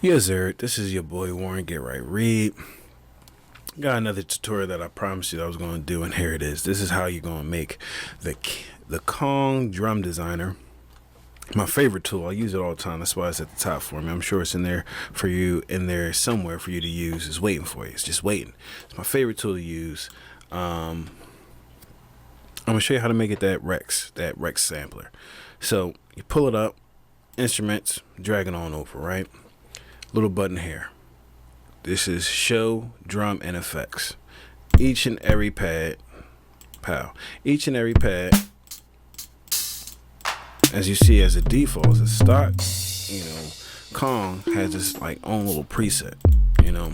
Yes, sir. This is your boy Warren. Get right, read. Got another tutorial that I promised you that I was going to do, and here it is. This is how you're going to make the the Kong Drum Designer. My favorite tool. I use it all the time. That's why it's at the top for me. I'm sure it's in there for you, in there somewhere for you to use. It's waiting for you. It's just waiting. It's my favorite tool to use. I'm gonna show you how to make it that Rex sampler. So you pull it up, instruments, drag it on over, right? Little button here. This is show drum and effects. Each and every pad, each and every pad, as you see as a default, as a start, Kong has this like own little preset, you know.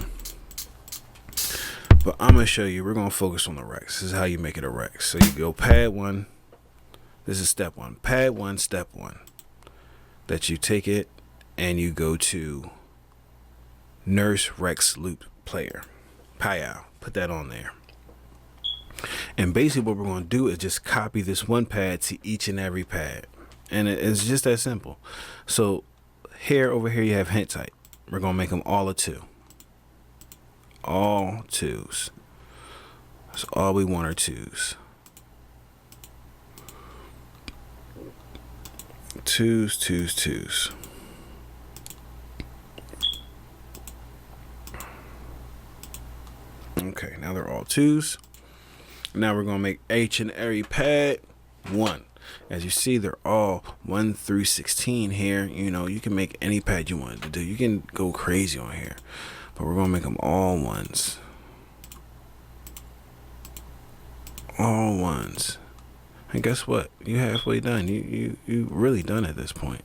But I'm gonna show you. We're gonna focus on the Rex. This is how you make it a Rex. So you go pad one. This is step one. Pad one, step one. That you take it and you go to Nurse Rex Loop Player. Payal. Put that on there. And basically what we're going to do is just copy this one pad to each and every pad. And it's just that simple. So here, over here, you have hint type. We're going to make them all a 2. All 2s. That's all we want are 2s. 2s, 2s, 2s. Okay, now they're all 2s. Now we're going to make each and every pad 1. As you see, they're all 1 through 16 here. You know, you can make any pad you want to do. You can go crazy on here. But we're going to make them all 1s. All 1s. And guess what? You halfway done. You really done at this point.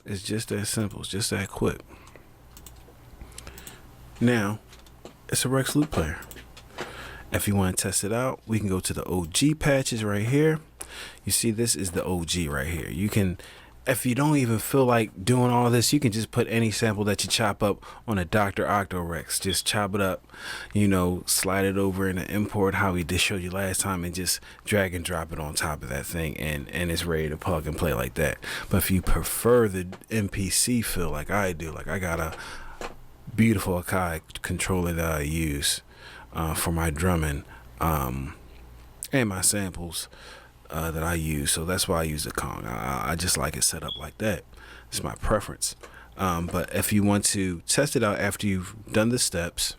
It's just that simple. It's just that quick. Now, it's a Rex Loop Player. If you want to test it out, we can go to the OG patches right here. You see, this is the OG right here. You can, if you don't even feel like doing all this, you can just put any sample that you chop up on a Dr. Octo-Rex. Just chop it up, slide it over in the import how we did show you last time, and just drag and drop it on top of that thing, and it's ready to plug and play like that. But if you prefer the MPC feel like I do, like I got a beautiful Akai controller that I use for my drumming and my samples that I use. So that's why I use the Kong. I just like it set up like that. It's my preference. But if you want to test it out after you've done the steps,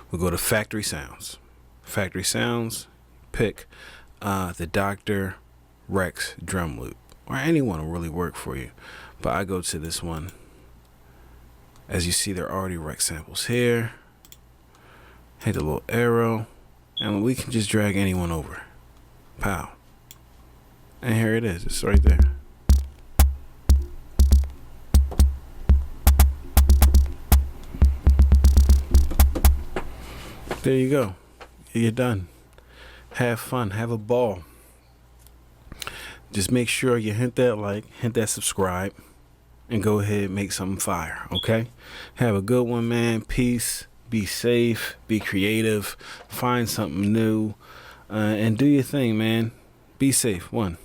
we'll go to Factory Sounds. Factory Sounds, pick the Dr. Rex drum loop, or anyone will really work for you. But I go to this one. As you see, there are already Rex samples here. Hit the little arrow, and we can just drag anyone over. Pow. And here it is. It's right there. There you go. You're done. Have fun. Have a ball. Just make sure you hit that like, hit that subscribe, and go ahead and make something fire, okay? Have a good one, man. Peace. Be safe. Be creative. Find something new. And do your thing, man. Be safe. One.